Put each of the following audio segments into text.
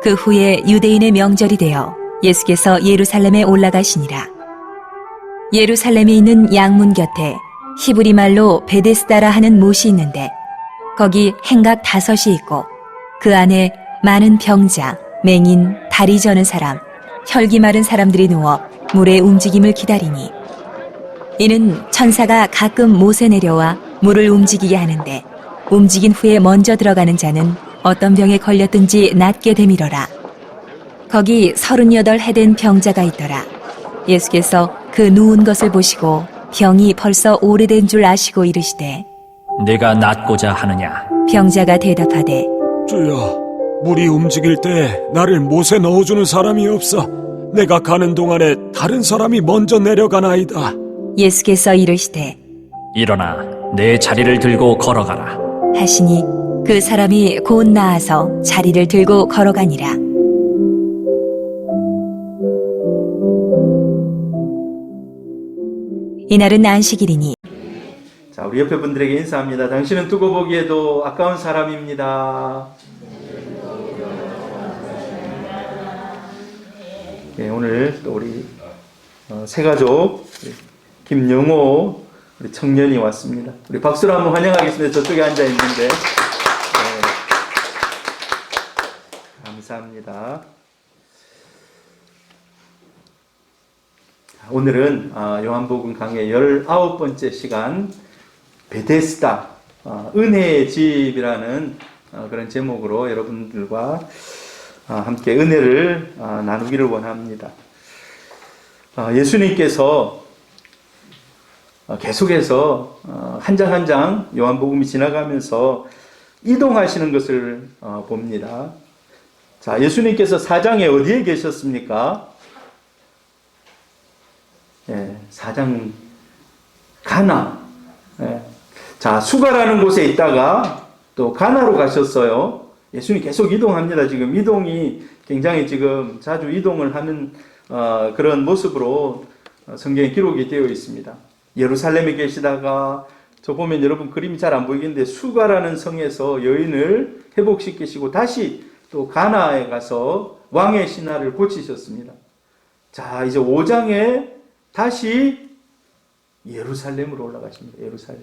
그 후에 유대인의 명절이 되어 예수께서 예루살렘에 올라가시니라. 예루살렘에 있는 양문 곁에 히브리 말로 베데스다라 하는 못이 있는데 거기 행각 5이 있고 그 안에 많은 병자, 맹인, 다리 저는 사람, 혈기 마른 사람들이 누워 물의 움직임을 기다리니 이는 천사가 가끔 못에 내려와 물을 움직이게 하는데 움직인 후에 먼저 들어가는 자는 어떤 병에 걸렸든지 낫게 되밀어라. 거기 38 해된 병자가 있더라. 예수께서 그 누운 것을 보시고 병이 벌써 오래된 줄 아시고 이르시되 네가 낫고자 하느냐? 병자가 대답하되 주여, 물이 움직일 때 나를 못에 넣어주는 사람이 없어. 내가 가는 동안에 다른 사람이 먼저 내려가나이다. 예수께서 이르시되 일어나 내 자리를 들고 걸어가라. 하시니 그 사람이 곧 나아서 자리를 들고 걸어가니라. 이날은 안식일이니 자, 우리 옆에 분들에게 인사합니다. 당신은 두고 보기에도 아까운 사람입니다. 네, 오늘 또 우리 새가족 김영호 우리 청년이 왔습니다. 우리 박수로 한번 환영하겠습니다. 저쪽에 앉아 있는데 감사합니다. 오늘은 요한복음 강의 19번째 시간 베데스다 은혜의 집이라는 그런 제목으로 여러분들과 함께 은혜를 나누기를 원합니다. 예수님께서 계속해서 한 장 한 장 요한복음이 지나가면서 이동하시는 것을 봅니다. 자, 예수님께서 4장에 어디에 계셨습니까? 4장 가나. 자, 수가라는 곳에 있다가 또 가나로 가셨어요. 예수님이 계속 이동합니다. 지금 이동이 굉장히 지금 자주 이동을 하는 그런 모습으로 성경에 기록이 되어 있습니다. 예루살렘에 계시다가 저 보면 여러분 그림이 잘 안 보이겠는데 수가라는 성에서 여인을 회복시키시고 다시 또 가나에 가서 왕의 신하를 고치셨습니다. 자, 이제 5장에 다시 예루살렘으로 올라가십니다. 예루살렘.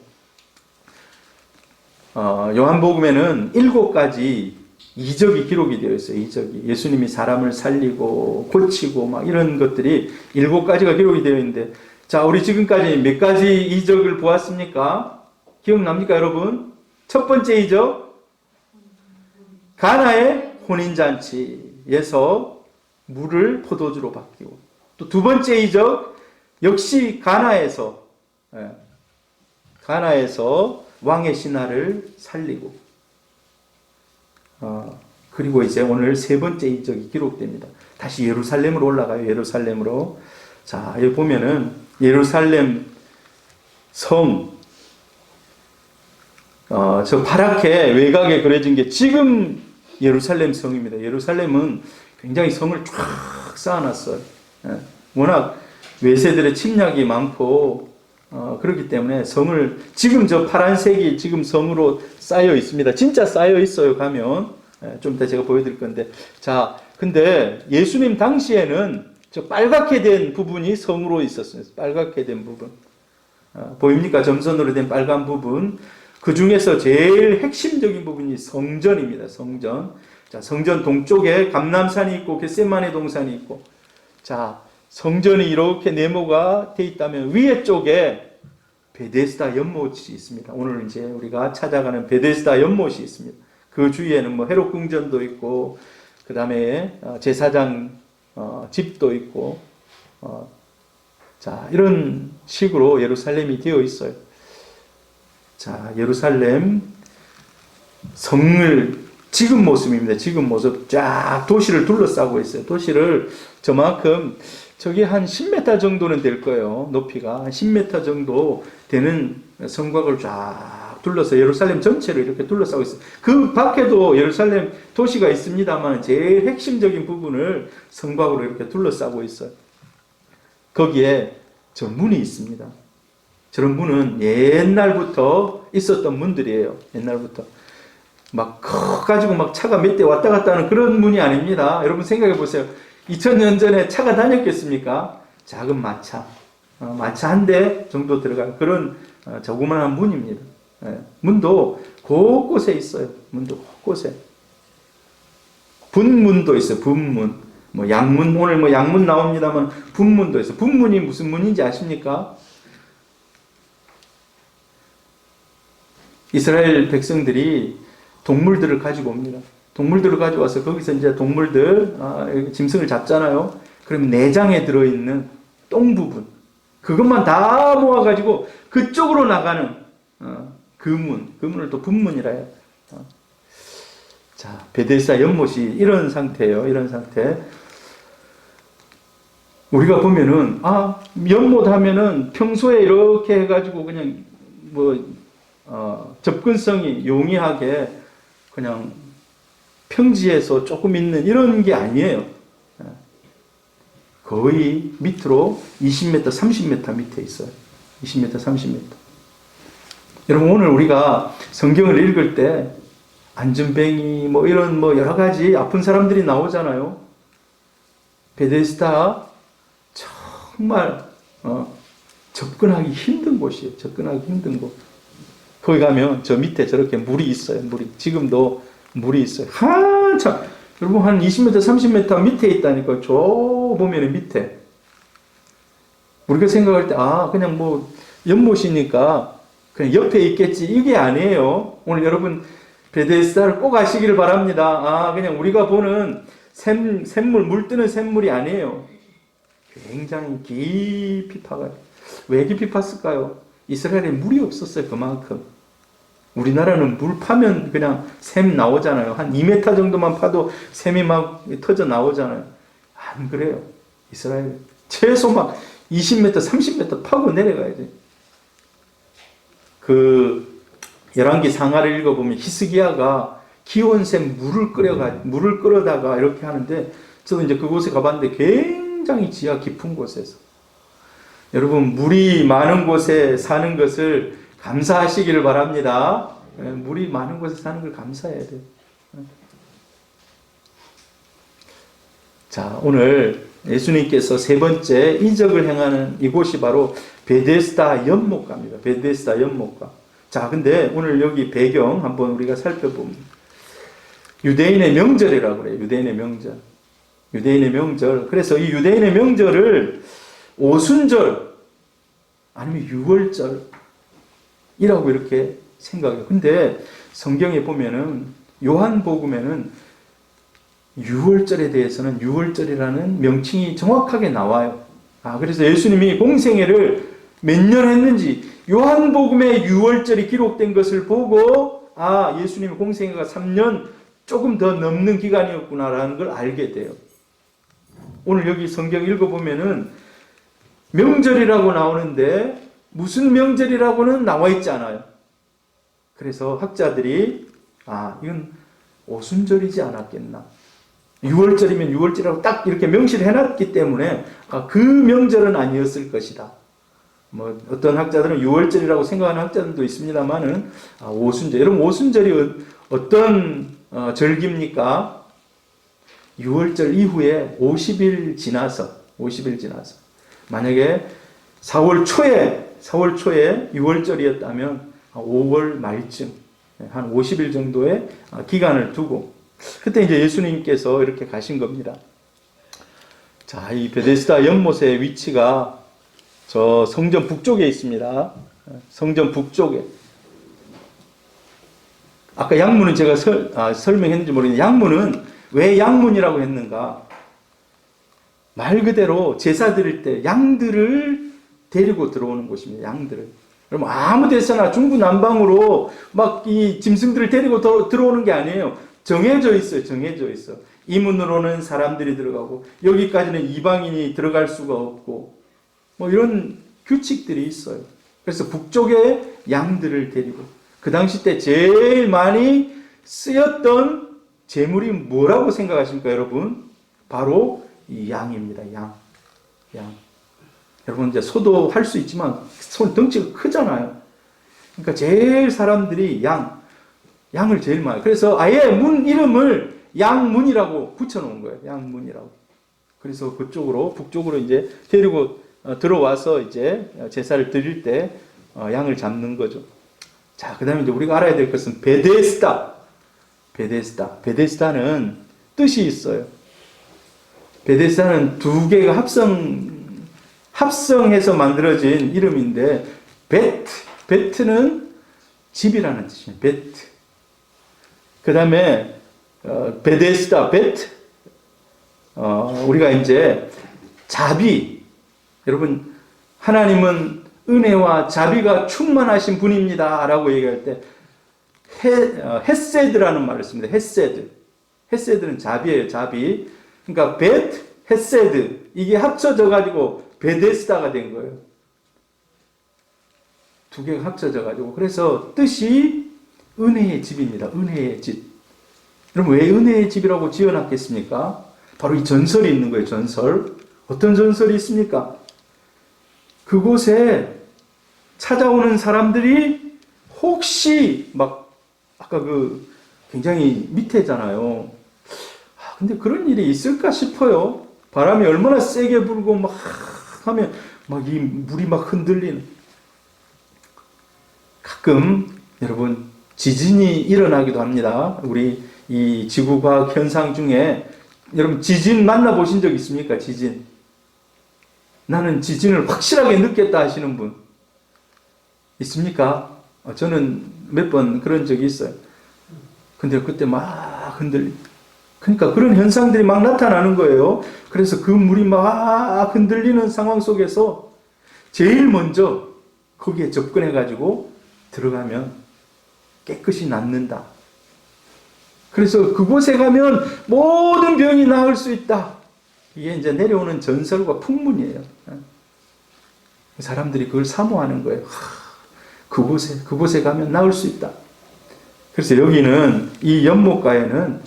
요한복음에는 7가지 이적이 기록이 되어 있어요. 이적이. 예수님이 사람을 살리고 고치고 막 이런 것들이 7가지가 기록이 되어 있는데 자, 우리 지금까지 몇 가지 이적을 보았습니까? 기억납니까, 여러분? 첫 번째 이적, 가나의 혼인잔치에서 물을 포도주로 바뀌고 또 두 번째 이적, 역시 가나에서 왕의 신하를 살리고 그리고 이제 오늘 세 번째 이적이 기록됩니다. 다시 예루살렘으로 올라가요. 예루살렘으로. 자, 여기 보면은 예루살렘 성 저 파랗게 외곽에 그려진 게 지금 예루살렘 성입니다. 예루살렘은 굉장히 성을 쫙 쌓아놨어요. 워낙 외세들의 침략이 많고 그렇기 때문에 성을 지금 저 파란색이 지금 성으로 쌓여 있습니다. 진짜 쌓여 있어요. 가면 좀 이따 제가 보여드릴 건데 자, 근데 예수님 당시에는 저 빨갛게 된 부분이 성으로 있었어요. 빨갛게 된 부분 보입니까? 점선으로 된 빨간 부분. 그 중에서 제일 핵심적인 부분이 성전입니다. 성전. 자, 성전 동쪽에 감람산이 있고 겟세마네 동산이 있고 자, 성전이 이렇게 네모가 되어 있다면 위에 쪽에 베데스다 연못이 있습니다. 오늘 이제 우리가 찾아가는 베데스다 연못이 있습니다. 그 주위에는 뭐 헤롯 궁전도 있고 그 다음에 제사장 집도 있고 자, 이런 식으로 예루살렘이 되어 있어요. 자, 예루살렘 성을 지금 모습입니다. 지금 모습 쫙 도시를 둘러싸고 있어요. 도시를 저만큼 저기 한 10m 정도는 될 거예요. 높이가 한 10m 정도 되는 성곽을 쫙 둘러서 예루살렘 전체를 이렇게 둘러싸고 있어요. 그 밖에도 예루살렘 도시가 있습니다만 제일 핵심적인 부분을 성곽으로 이렇게 둘러싸고 있어요. 거기에 저 문이 있습니다. 저런 문은 옛날부터 있었던 문들이에요. 옛날부터. 막 커가지고 막 차가 몇 대 왔다 갔다 하는 그런 문이 아닙니다. 여러분 생각해 보세요. 2000년 전에 차가 다녔겠습니까? 작은 마차, 마차 한 대 정도 들어가는 그런 조그만한 문입니다. 예, 문도 곳곳에 있어요. 문도 곳곳에. 분문도 있어요. 분문. 뭐 양문, 오늘 뭐 양문 나옵니다만 분문도 있어요. 분문이 무슨 문인지 아십니까? 이스라엘 백성들이 동물들을 가지고 옵니다. 동물들을 가지고 와서 거기서 이제 동물들, 짐승을 잡잖아요. 그러면 내장에 들어있는 똥 부분, 그것만 다 모아가지고 그쪽으로 나가는 그 문을 또 분문이라 해요. 자, 베데스다 연못이 이런 상태예요. 이런 상태. 우리가 보면은, 연못 하면은 평소에 이렇게 해가지고 그냥 접근성이 용이하게 그냥 평지에서 조금 있는 이런 게 아니에요. 거의 밑으로 20m, 30m 밑에 있어요. 20m, 30m. 여러분, 오늘 우리가 성경을 읽을 때 안전뱅이 이런 여러 가지 아픈 사람들이 나오잖아요. 베데스다 정말 접근하기 힘든 곳이에요. 접근하기 힘든 곳. 거기 가면 저 밑에 저렇게 물이 있어요. 물이. 지금도 물이 있어요. 한참. 여러분, 한 20m, 30m 밑에 있다니까. 저 보면은 밑에. 우리가 생각할 때, 그냥 연못이니까 그냥 옆에 있겠지. 이게 아니에요. 오늘 여러분, 베데스다를 꼭 아시기를 바랍니다. 그냥 우리가 보는 샘물, 물 뜨는 샘물이 아니에요. 굉장히 깊이 파가요. 왜 깊이 팠을까요? 이스라엘에 물이 없었어요. 그만큼. 우리나라는 물 파면 그냥 샘 나오잖아요. 한 2m 정도만 파도 샘이 막 터져 나오잖아요. 안 그래요. 이스라엘 최소 막 20m, 30m 파고 내려가야 돼. 그 열왕기 상하를 읽어보면 히스기야가 기온샘 물을 끓여다가 이렇게 하는데, 저도 이제 그곳에 가봤는데 굉장히 지하 깊은 곳에서, 여러분, 물이 많은 곳에 사는 것을 감사하시기를 바랍니다. 물이 많은 곳에 사는 걸 감사해야 돼요. 자, 오늘 예수님께서 세 번째 이적을 행하는 이곳이 바로 베데스다 연못가입니다. 베데스다 연못가. 자, 근데 오늘 여기 배경 한번 우리가 살펴보면 유대인의 명절이라고 그래요. 유대인의 명절. 유대인의 명절. 그래서 이 유대인의 명절을 오순절 아니면 유월절이라고 이렇게 생각해요. 근데 성경에 보면은 요한복음에는 유월절에 대해서는 유월절이라는 명칭이 정확하게 나와요. 그래서 예수님이 공생애를 몇 년 했는지 요한복음에 유월절이 기록된 것을 보고 예수님의 공생애가 3년 조금 더 넘는 기간이었구나라는 걸 알게 돼요. 오늘 여기 성경 읽어보면은 명절이라고 나오는데 무슨 명절이라고는 나와 있지 않아요. 그래서 학자들이 이건 오순절이지 않았겠나. 6월절이면 6월절이라고 딱 이렇게 명시를 해놨기 때문에 그 명절은 아니었을 것이다. 어떤 학자들은 6월절이라고 생각하는 학자들도 있습니다만은 오순절. 여러분, 오순절이 어떤 절기입니까? 6월절 이후에 50일 지나서 만약에 4월 초에 6월절이었다면 5월 말쯤 한 50일 정도의 기간을 두고 그때 이제 예수님께서 이렇게 가신 겁니다. 자, 이 베데스다 연못의 위치가 저 성전 북쪽에 있습니다. 성전 북쪽에. 아까 양문은 제가 설명했는지 모르겠는데, 양문은 왜 양문이라고 했는가? 말 그대로 제사 드릴 때 양들을 데리고 들어오는 곳입니다. 양들을. 여러분, 아무 데서나 중구난방으로 막 이 짐승들을 데리고 들어오는 게 아니에요. 정해져 있어요. 정해져 있어. 이 문으로는 사람들이 들어가고 여기까지는 이방인이 들어갈 수가 없고 이런 규칙들이 있어요. 그래서 북쪽에 양들을 데리고, 그 당시 때 제일 많이 쓰였던 제물이 뭐라고 생각하십니까, 여러분? 바로 이 양입니다. 양. 여러분, 이제 소도 할 수 있지만 손 덩치가 크잖아요. 그러니까 제일 사람들이 양, 양을 제일 많이. 그래서 아예 문 이름을 양문이라고 붙여놓은 거예요. 양문이라고. 그래서 그쪽으로, 북쪽으로 이제 데리고 들어와서 이제 제사를 드릴 때 양을 잡는 거죠. 자, 그 다음에 이제 우리가 알아야 될 것은 베데스다. 베데스다는 뜻이 있어요. 베데스다는 두 개가 합성해서 만들어진 이름인데, 베트는 집이라는 뜻이에요. 베트. 그 다음에 베데스다, 베트. 우리가 이제 자비. 여러분, 하나님은 은혜와 자비가 충만하신 분입니다 라고 얘기할 때 헤세드라는 말을 씁니다. 헤세드는 자비예요. 자비. 그러니까 베트, 헤세드 이게 합쳐져 가지고 베데스다가 된 거예요. 두 개가 합쳐져 가지고. 그래서 뜻이 은혜의 집입니다. 은혜의 집. 여러분, 왜 은혜의 집이라고 지어놨겠습니까? 바로 이 전설이 있는 거예요. 전설. 어떤 전설이 있습니까? 그곳에 찾아오는 사람들이 혹시 막 아까 굉장히 밑에잖아요. 근데 그런 일이 있을까 싶어요. 바람이 얼마나 세게 불고 막 하면 막 이 물이 막 흔들리는. 가끔 여러분 지진이 일어나기도 합니다. 우리 이 지구과학 현상 중에 여러분 지진 만나보신 적 있습니까? 지진. 나는 지진을 확실하게 느꼈다 하시는 분 있습니까? 저는 몇 번 그런 적이 있어요. 근데 그때 막 그러니까 그런 현상들이 막 나타나는 거예요. 그래서 그 물이 막 흔들리는 상황 속에서 제일 먼저 거기에 접근해가지고 들어가면 깨끗이 낫는다. 그래서 그곳에 가면 모든 병이 나을 수 있다. 이게 이제 내려오는 전설과 풍문이에요. 사람들이 그걸 사모하는 거예요. 그곳에 가면 나을 수 있다. 그래서 여기는 이 연못가에는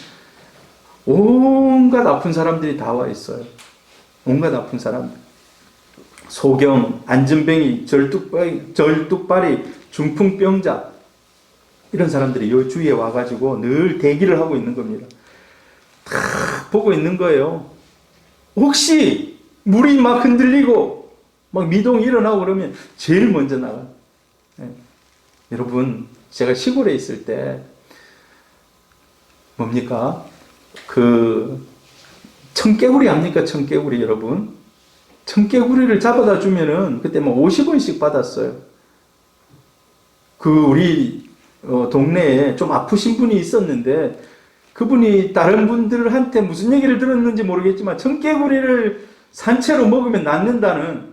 온갖 아픈 사람들이 다 와 있어요. 온갖 아픈 사람들. 소경, 안전뱅이, 절뚝발이, 중풍병자 이런 사람들이 이 주위에 와가지고 늘 대기를 하고 있는 겁니다. 다 보고 있는 거예요. 혹시 물이 막 흔들리고 막 미동이 일어나고 그러면 제일 먼저 나가요. 여러분, 제가 시골에 있을 때 뭡니까? 청개구리 압니까? 청개구리 여러분. 청개구리를 잡아다 주면은 그때 뭐 50원씩 받았어요. 우리 동네에 좀 아프신 분이 있었는데 그분이 다른 분들한테 무슨 얘기를 들었는지 모르겠지만 청개구리를 산채로 먹으면 낫는다는.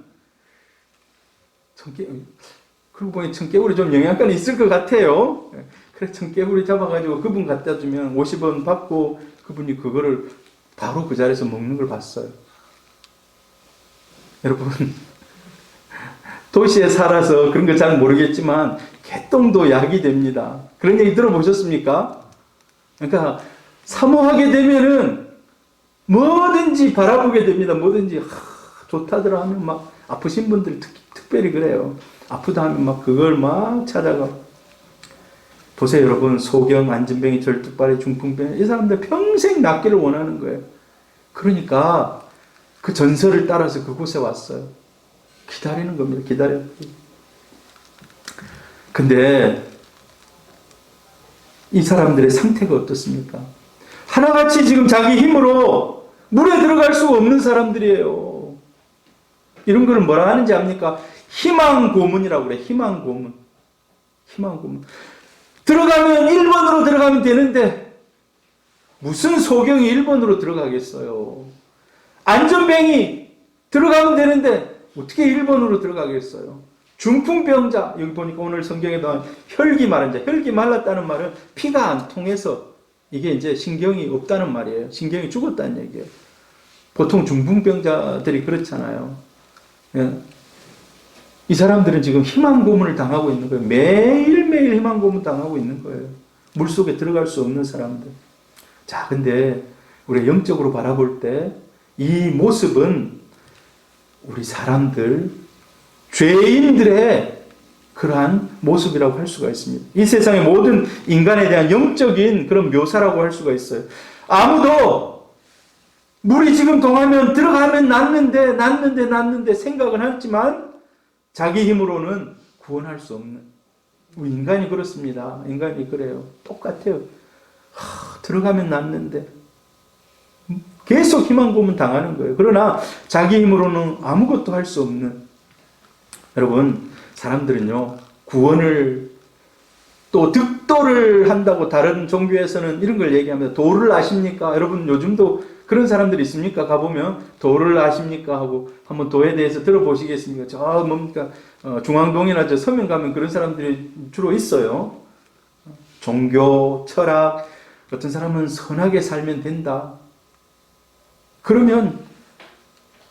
그러고 보니 청개구리 좀 영양가는 있을 것 같아요. 그래 청개구리 잡아가지고 그분 갖다 주면 50원 받고 그분이 그거를 바로 그 자리에서 먹는 걸 봤어요. 여러분, 도시에 살아서 그런 거 잘 모르겠지만 개똥도 약이 됩니다. 그런 얘기 들어보셨습니까? 그러니까 사모하게 되면은 뭐든지 바라보게 됩니다. 뭐든지 좋다더라 하면 막 아프신 분들 특별히 그래요. 아프다 하면 막 그걸 막 찾아가. 보세요 여러분, 소경, 안전뱅이, 절뚝발이, 중풍병 이 사람들 평생 낫기를 원하는 거예요. 그러니까 그 전설을 따라서 그곳에 왔어요. 기다리는 겁니다. 기다려. 근데 이 사람들의 상태가 어떻습니까? 하나같이 지금 자기 힘으로 물에 들어갈 수 없는 사람들이에요. 이런 거를 뭐라 하는지 압니까? 희망고문이라고 그래. 희망고문. 들어가면 1번으로 들어가면 되는데 무슨 소경이 1번으로 들어가겠어요? 안전뱅이 들어가면 되는데 어떻게 1번으로 들어가겠어요? 중풍병자, 여기 보니까 오늘 성경에 나온 혈기 마른 자, 혈기 말랐다는 말은 피가 안 통해서 이게 이제 신경이 없다는 말이에요. 신경이 죽었다는 얘기예요. 보통 중풍병자들이 그렇잖아요. 예. 이 사람들은 지금 희망 고문을 당하고 있는 거예요. 매일매일 희망 고문 당하고 있는 거예요. 물속에 들어갈 수 없는 사람들. 자, 근데 우리가 영적으로 바라볼 때 이 모습은 우리 사람들, 죄인들의 그러한 모습이라고 할 수가 있습니다. 이 세상의 모든 인간에 대한 영적인 그런 묘사라고 할 수가 있어요. 아무도 물이 지금 동하면 들어가면 낫는데 생각은 하지만 자기 힘으로는 구원할 수 없는, 인간이 그렇습니다. 인간이 그래요. 똑같아요. 들어가면 낫는데 계속 희망 고문 당하는 거예요. 그러나 자기 힘으로는 아무것도 할 수 없는, 여러분, 사람들은요, 구원을 또 득도를 한다고 다른 종교에서는 이런 걸 얘기합니다. 도를 아십니까? 여러분, 요즘도 그런 사람들이 있습니까? 가보면 도를 아십니까? 하고 한번 도에 대해서 들어보시겠습니까? 저 뭡니까? 중앙동이나 저 서면 가면 그런 사람들이 주로 있어요. 종교, 철학, 어떤 사람은 선하게 살면 된다. 그러면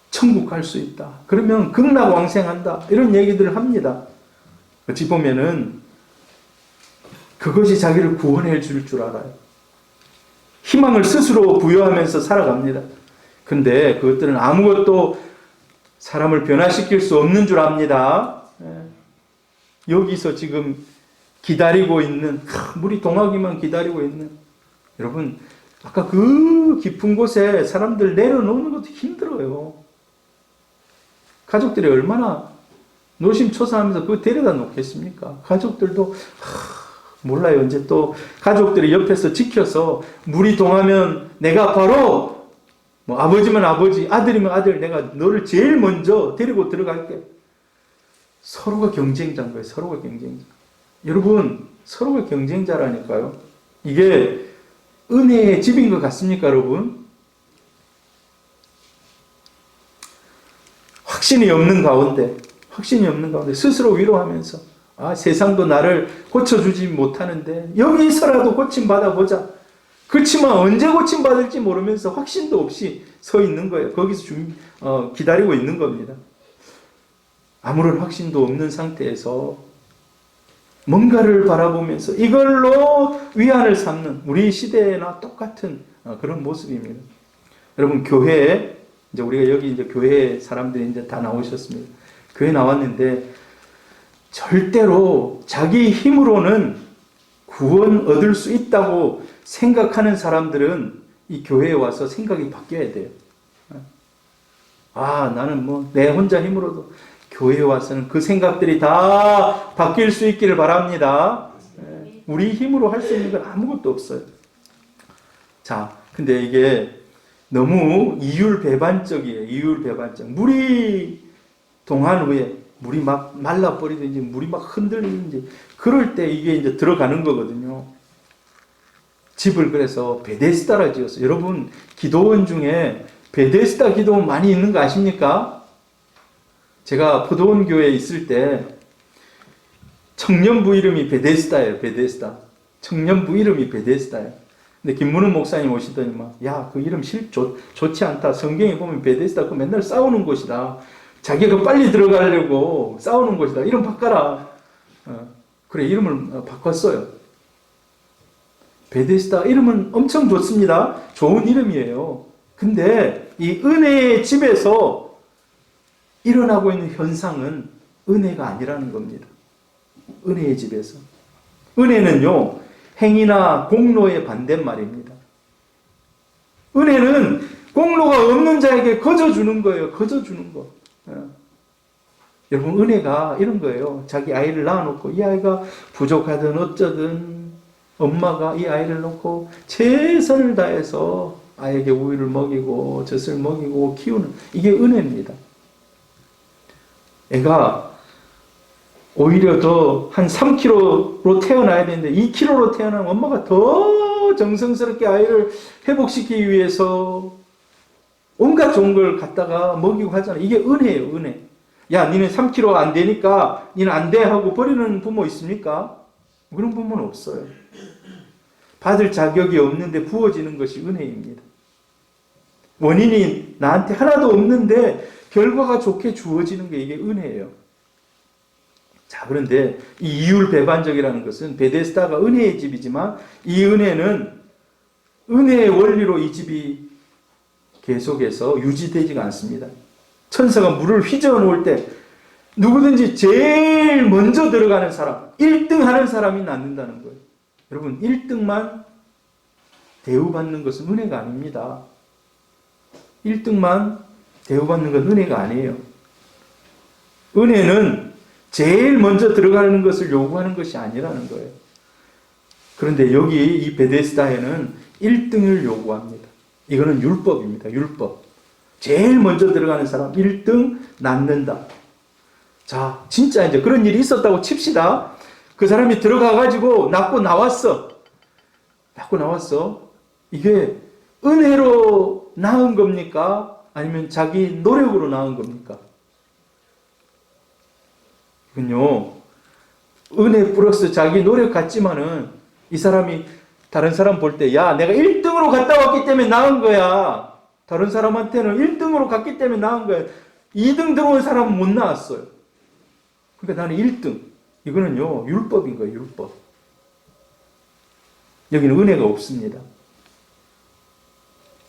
천국 갈 수 있다. 그러면 극락왕생한다. 이런 얘기들을 합니다. 어찌 보면은 그것이 자기를 구원해 줄 줄 알아요. 희망을 스스로 부여하면서 살아갑니다. 근데 그것들은 아무것도 사람을 변화시킬 수 없는 줄 압니다. 여기서 지금 기다리고 있는, 물이 동하기만 기다리고 있는, 여러분, 아까 그 깊은 곳에 사람들 내려놓는 것도 힘들어요. 가족들이 얼마나 노심초사하면서 그거 데려다 놓겠습니까? 가족들도 몰라요. 이제 또 가족들이 옆에서 지켜서 물이 동하면 내가 바로 뭐 아버지면 아버지, 아들이면 아들, 내가 너를 제일 먼저 데리고 들어갈게. 서로가 경쟁자인 거예요. 서로가 경쟁자. 여러분, 서로가 경쟁자라니까요. 이게 은혜의 집인 것 같습니까, 여러분? 확신이 없는 가운데 스스로 위로하면서, 세상도 나를 고쳐주지 못하는데 여기서라도 고침받아보자. 그렇지만 언제 고침받을지 모르면서 확신도 없이 서 있는 거예요. 거기서 기다리고 있는 겁니다. 아무런 확신도 없는 상태에서 뭔가를 바라보면서 이걸로 위안을 삼는 우리 시대나 똑같은 그런 모습입니다. 여러분, 교회에 이제 우리가 여기 이제 교회 사람들이 이제 다 나오셨습니다. 교회 나왔는데 절대로 자기 힘으로는 구원 얻을 수 있다고 생각하는 사람들은 이 교회에 와서 생각이 바뀌어야 돼요. 나는 뭐 내 혼자 힘으로도, 교회에 와서는 그 생각들이 다 바뀔 수 있기를 바랍니다. 우리 힘으로 할 수 있는 건 아무것도 없어요. 자, 근데 이게 너무 이율배반적이에요. 이율배반적. 물이 동한 후에 물이 막 말라버리든지 물이 막 흔들리든지 그럴 때 이게 이제 들어가는 거거든요. 집을 그래서 베데스다라 지었어요. 여러분, 기도원 중에 베데스다 기도원 많이 있는 거 아십니까? 제가 포도원 교회에 있을 때 청년부 이름이 베데스다예요. 베데스다. 청년부 이름이 베데스다예요. 근데 김문훈 목사님 오시더니 그 이름 좋지 않다. 성경에 보면 베데스다 그거 맨날 싸우는 곳이다. 자기가 빨리 들어가려고 싸우는 곳이다. 이름 바꿔라. 그래, 이름을 바꿨어요. 베데스다 이름은 엄청 좋습니다. 좋은 이름이에요. 근데 이 은혜의 집에서 일어나고 있는 현상은 은혜가 아니라는 겁니다. 은혜의 집에서. 은혜는요, 행위나 공로의 반대말입니다. 은혜는 공로가 없는 자에게 거저주는 거예요. 거저주는 거. 여러분, 은혜가 이런 거예요. 자기 아이를 낳아놓고 이 아이가 부족하든 어쩌든 엄마가 이 아이를 놓고 최선을 다해서 아이에게 우유를 먹이고 젖을 먹이고 키우는, 이게 은혜입니다. 애가 오히려 더 한 3kg로 태어나야 되는데 2kg로 태어나면 엄마가 더 정성스럽게 아이를 회복시키기 위해서 온갖 좋은 걸 갖다가 먹이고 하잖아요. 이게 은혜예요, 은혜. 야, 니네 3kg 안 되니까 니는 안 돼 하고 버리는 부모 있습니까? 그런 부모는 없어요. 받을 자격이 없는데 부어지는 것이 은혜입니다. 원인이 나한테 하나도 없는데 결과가 좋게 주어지는 게 이게 은혜예요. 자, 그런데 이 이율배반적이라는 것은 베데스다가 은혜의 집이지만 이 은혜는 은혜의 원리로 이 집이 계속해서 유지되지가 않습니다. 천사가 물을 휘저어 놓을 때 누구든지 제일 먼저 들어가는 사람, 1등 하는 사람이 낫는다는 거예요. 여러분, 1등만 대우받는 것은 은혜가 아닙니다. 1등만 대우받는 건 은혜가 아니에요. 은혜는 제일 먼저 들어가는 것을 요구하는 것이 아니라는 거예요. 그런데 여기 이 베데스다에는 1등을 요구합니다. 이거는 율법입니다. 율법. 제일 먼저 들어가는 사람 1등 낳는다. 자, 진짜 이제 그런 일이 있었다고 칩시다. 그 사람이 들어가가지고 낳고 나왔어. 낳고 나왔어. 이게 은혜로 낳은 겁니까? 아니면 자기 노력으로 낳은 겁니까? 이건요, 은혜 플러스 자기 노력 같지만은 이 사람이 다른 사람 볼 때, 야, 내가 1등으로 갔다 왔기 때문에 낳은 거야. 다른 사람한테는 1등으로 갔기 때문에 낳은 거야. 2등 들어온 사람은 못 낳았어요. 그러니까 나는 1등. 이거는요, 율법인 거예요, 율법. 여기는 은혜가 없습니다.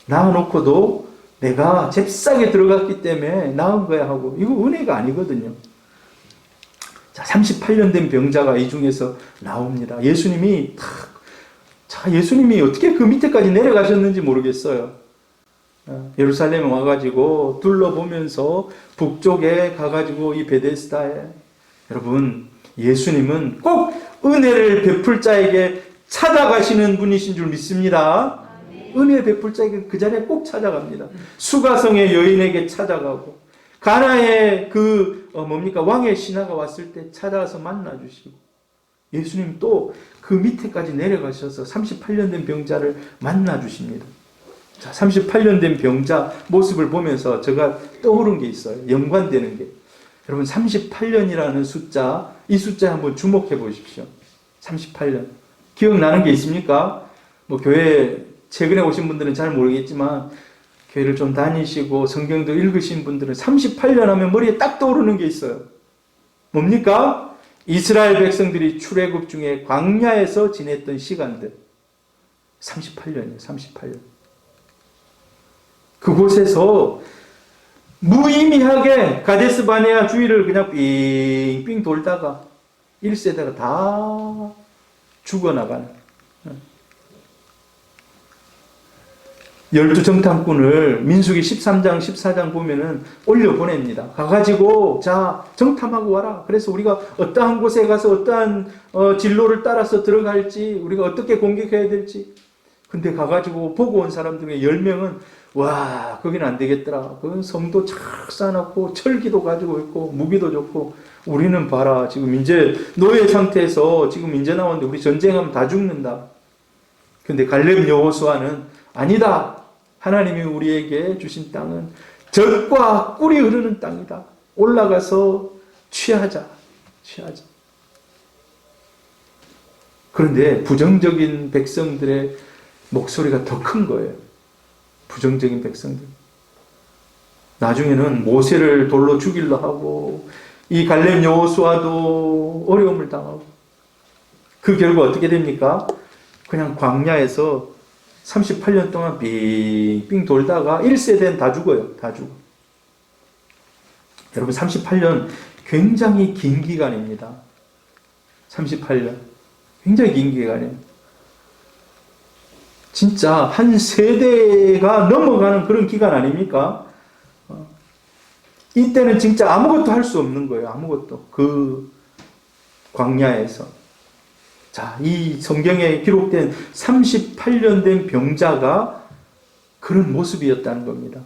낳아놓고도 내가 잽싸게 들어갔기 때문에 낳은 거야 하고, 이거 은혜가 아니거든요. 자, 38년 된 병자가 이 중에서 나옵니다. 예수님이 예수님이 어떻게 그 밑에까지 내려가셨는지 모르겠어요. 예루살렘에 와가지고 둘러보면서 북쪽에 가가지고 이 베데스다에, 여러분, 예수님은 꼭 은혜를 베풀 자에게 찾아가시는 분이신 줄 믿습니다. 은혜 베풀 자에게 그 자리에 꼭 찾아갑니다. 수가성의 여인에게 찾아가고, 가나의 왕의 신하가 왔을 때 찾아와서 만나주시고, 예수님 또 그 밑에까지 내려가셔서 38년 된 병자를 만나주십니다. 자, 38년 된 병자 모습을 보면서 제가 떠오른 게 있어요. 연관되는 게. 여러분, 38년이라는 숫자, 이 숫자에 한번 주목해 보십시오. 38년. 기억나는 게 있습니까? 교회 최근에 오신 분들은 잘 모르겠지만, 교회를 좀 다니시고 성경도 읽으신 분들은 38년 하면 머리에 딱 떠오르는 게 있어요. 뭡니까? 이스라엘 백성들이 출애굽 중에 광야에서 지냈던 시간들. 38년이에요. 38년. 그곳에서 무의미하게 가데스 바네아 주위를 그냥 빙빙 돌다가 1세대가 다 죽어나가는, 12정탐꾼을 민수기 13장, 14장 보면은 올려보냅니다. 가가지고, 자, 정탐하고 와라. 그래서 우리가 어떠한 곳에 가서 어떠한 진로를 따라서 들어갈지, 우리가 어떻게 공격해야 될지. 근데 가가지고 보고 온 사람 중에 10명은, 와, 거기는 안 되겠더라. 그건 성도 착 쌓아놓고, 철기도 가지고 있고, 무기도 좋고, 우리는 봐라. 지금 이제 노예 상태에서 지금 이제 나왔는데 우리 전쟁하면 다 죽는다. 근데 갈렙 여호수아는 아니다. 하나님이 우리에게 주신 땅은 젖과 꿀이 흐르는 땅이다. 올라가서 취하자. 그런데 부정적인 백성들의 목소리가 더 큰 거예요. 부정적인 백성들. 나중에는 모세를 돌로 죽이려 하고, 이 갈렙 여호수아도 어려움을 당하고, 그 결과 어떻게 됩니까? 그냥 광야에서 38년 동안 빙빙 돌다가 1세대는 다 죽어요. 다 죽어. 여러분, 38년 굉장히 긴 기간입니다. 38년. 굉장히 긴 기간이에요. 진짜 한 세대가 넘어가는 그런 기간 아닙니까? 이때는 진짜 아무것도 할 수 없는 거예요. 아무것도. 그 광야에서. 자, 이 성경에 기록된 38년 된 병자가 그런 모습이었다는 겁니다.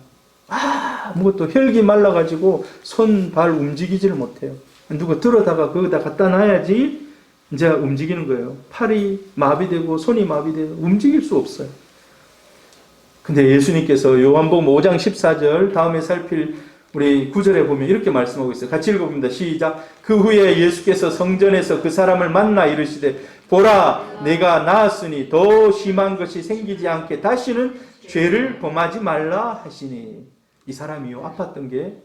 아무것도 혈기 말라가지고 손, 발 움직이지를 못해요. 누가 들어다가 거기다 갖다 놔야지 이제 움직이는 거예요. 팔이 마비되고 손이 마비되고 움직일 수 없어요. 근데 예수님께서 요한복음 5장 14절 다음에 살필 우리 9절에 보면 이렇게 말씀하고 있어요. 같이 읽어봅니다. 시작. 그 후에 예수께서 성전에서 그 사람을 만나 이르시되 보라, 내가 나았으니 더 심한 것이 생기지 않게 다시는 죄를 범하지 말라 하시니. 이 사람이요, 아팠던 게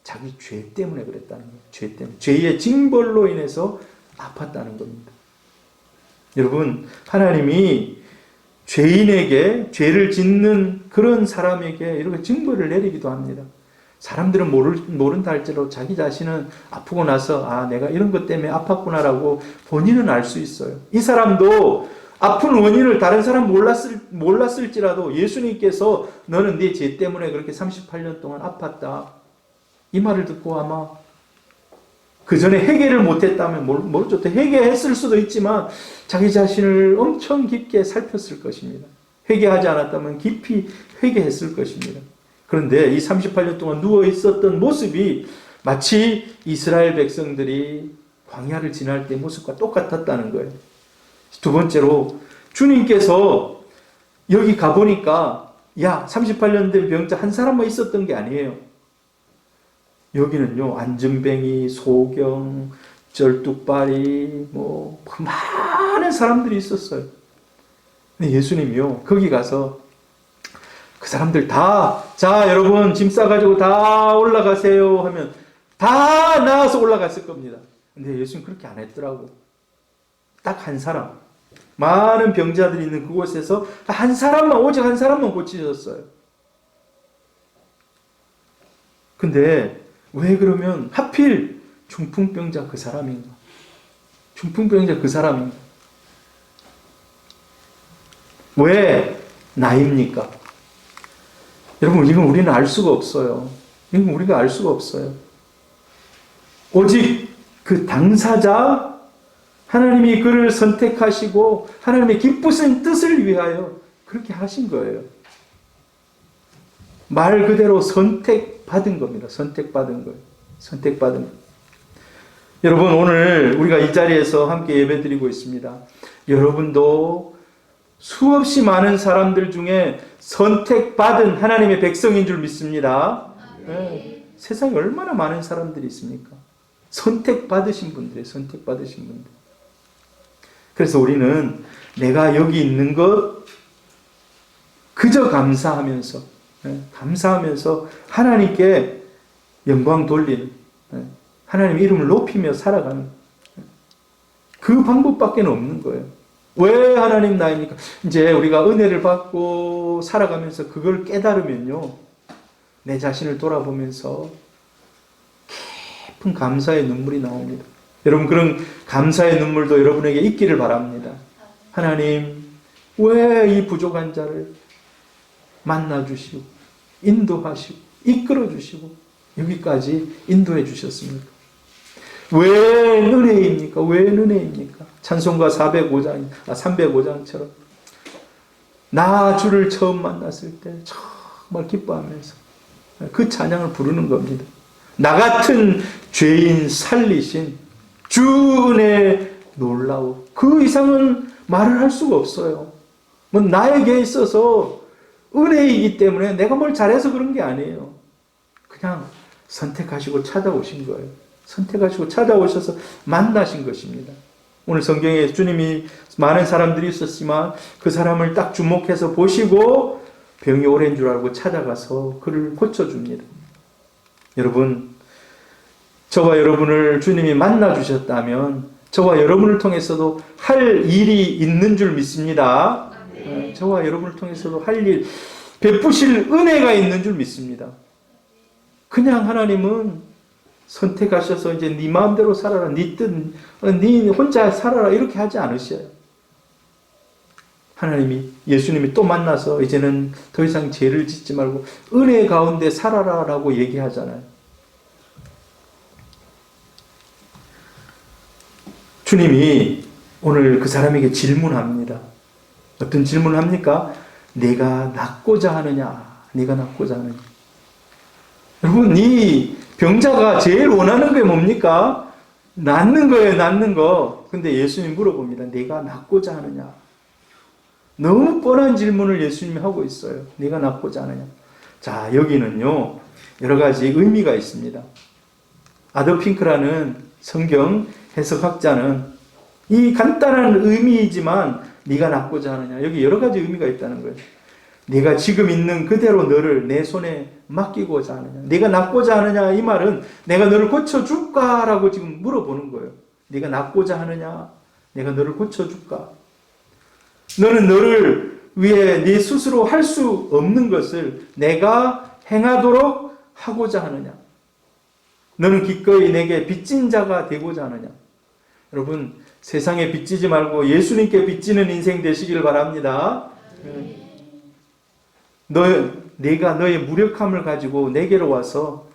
자기 죄 때문에 그랬다는 거예요. 죄 때문에. 죄의 징벌로 인해서 아팠다는 겁니다. 여러분, 하나님이 죄인에게, 죄를 짓는 그런 사람에게 이렇게 징벌을 내리기도 합니다. 사람들은 모른다 할지라도 자기 자신은 아프고 나서 아 내가 이런 것 때문에 아팠구나라고 본인은 알 수 있어요. 이 사람도 아픈 원인을 다른 사람 몰랐을지라도 예수님께서 너는 네 죄 때문에 그렇게 38년 동안 아팠다. 이 말을 듣고 아마 그 전에 회개를 못했다면 모르죠. 회개했을 수도 있지만 자기 자신을 엄청 깊게 살폈을 것입니다. 회개하지 않았다면 깊이 회개했을 것입니다. 그런데 이 38년 동안 누워 있었던 모습이 마치 이스라엘 백성들이 광야를 지날 때 모습과 똑같았다는 거예요. 두 번째로 주님께서 여기 가보니까 야 38년 된 병자 한 사람만 있었던 게 아니에요. 여기는요 안전뱅이, 소경, 절뚝발이 그 많은 사람들이 있었어요. 근데 예수님이요 거기 가서 그 사람들 다 자 여러분 짐 싸가지고 다 올라가세요 하면 다 나와서 올라갔을 겁니다. 근데 예수님 그렇게 안 했더라고. 딱 한 사람, 많은 병자들이 있는 그곳에서 한 사람만, 오직 한 사람만 고치셨어요. 근데 왜 그러면 하필 중풍병자 그 사람인가? 중풍병자 그 사람인가? 왜 나입니까? 여러분 이건 우리는 알 수가 없어요. 이건 우리가 알 수가 없어요. 오직 그 당사자 하나님이 그를 선택하시고 하나님의 기쁘신 뜻을 위하여 그렇게 하신 거예요. 말 그대로 선택받은 겁니다. 선택받은 거예요. 선택받은 거예요. 여러분 오늘 우리가 이 자리에서 함께 예배드리고 있습니다. 여러분도 수없이 많은 사람들 중에 선택받은 하나님의 백성인 줄 믿습니다. 네. 세상에 얼마나 많은 사람들이 있습니까? 선택받으신 분들이에요. 선택받으신 분들. 그래서 우리는 내가 여기 있는 것 그저 감사하면서 감사하면서 하나님께 영광 돌리는 하나님의 이름을 높이며 살아가는 그 방법밖에 없는 거예요. 왜 하나님 나입니까? 이제 우리가 은혜를 받고 살아가면서 그걸 깨달으면요 내 자신을 돌아보면서 깊은 감사의 눈물이 나옵니다. 여러분 그런 감사의 눈물도 여러분에게 있기를 바랍니다. 하나님 왜 이 부족한 자를 만나주시고 인도하시고 이끌어주시고 여기까지 인도해 주셨습니까? 왜 은혜입니까? 왜 은혜입니까? 찬송가 305장처럼 나 주를 처음 만났을 때 정말 기뻐하면서 그 찬양을 부르는 겁니다. 나 같은 죄인 살리신 주 은혜 놀라워. 그 이상은 말을 할 수가 없어요. 뭐 나에게 있어서 은혜이기 때문에 내가 뭘 잘해서 그런 게 아니에요. 그냥 선택하시고 찾아오신 거예요. 선택하시고 찾아오셔서 만나신 것입니다. 오늘 성경에 주님이 많은 사람들이 있었지만 그 사람을 딱 주목해서 보시고 병이 오랜 줄 알고 찾아가서 그를 고쳐줍니다. 여러분, 저와 여러분을 주님이 만나주셨다면 저와 여러분을 통해서도 할 일이 있는 줄 믿습니다. 저와 여러분을 통해서도 할 일, 베푸실 은혜가 있는 줄 믿습니다. 그냥 하나님은 선택하셔서 이제 네 마음대로 살아라, 네 뜻, 네 혼자 살아라 이렇게 하지 않으셔요. 하나님이 예수님이 또 만나서 이제는 더 이상 죄를 짓지 말고 은혜 가운데 살아라라고 얘기하잖아요. 주님이 오늘 그 사람에게 질문합니다. 어떤 질문을 합니까? 내가 낫고자 하느냐? 네가 낫고자 하느냐? 여러분, 이 병자가 제일 원하는 게 뭡니까? 낫는 거예요, 낫는 거. 근데 예수님이 물어봅니다. 네가 낫고자 하느냐? 너무 뻔한 질문을 예수님이 하고 있어요. 네가 낫고자 하느냐? 자, 여기는요, 여러 가지 의미가 있습니다. 아더 핑크라는 성경 해석학자는 이 간단한 의미이지만 네가 낫고자 하느냐? 여기 여러 가지 의미가 있다는 거예요. 네가 지금 있는 그대로 너를 내 손에 맡기고자 하느냐? 네가 낫고자 하느냐? 이 말은 내가 너를 고쳐줄까? 라고 지금 물어보는 거예요. 네가 낫고자 하느냐? 내가 너를 고쳐줄까? 너는 너를 위해 네 스스로 할 수 없는 것을 내가 행하도록 하고자 하느냐? 너는 기꺼이 내게 빚진 자가 되고자 하느냐? 여러분, 세상에 빚지지 말고 예수님께 빚지는 인생 되시길 바랍니다. 내가 너의 무력함을 가지고 내게로 와서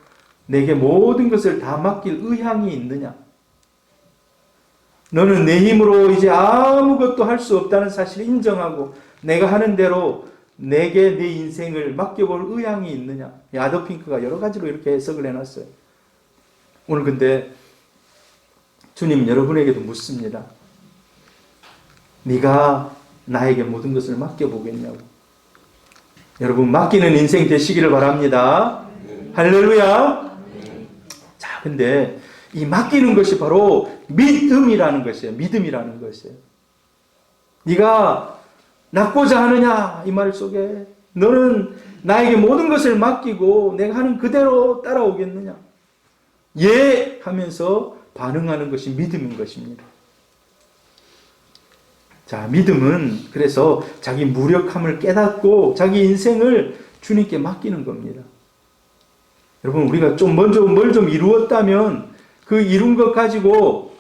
내게 모든 것을 다 맡길 의향이 있느냐? 너는 내 힘으로 이제 아무것도 할 수 없다는 사실을 인정하고 내가 하는 대로 내게 내 인생을 맡겨볼 의향이 있느냐? 아더핑크가 여러 가지로 이렇게 해석을 해놨어요. 오늘 근데 주님 여러분에게도 묻습니다. 네가 나에게 모든 것을 맡겨보겠냐고. 여러분 맡기는 인생 되시기를 바랍니다. 할렐루야. 자, 근데 이 맡기는 것이 바로 믿음이라는 것이에요. 믿음이라는 것이에요. 네가 낳고자 하느냐 이 말 속에 너는 나에게 모든 것을 맡기고 내가 하는 그대로 따라오겠느냐. 예 하면서 반응하는 것이 믿음인 것입니다. 자, 믿음은 그래서 자기 무력함을 깨닫고 자기 인생을 주님께 맡기는 겁니다. 여러분, 우리가 좀 먼저 뭘 좀 이루었다면 그 이룬 것 가지고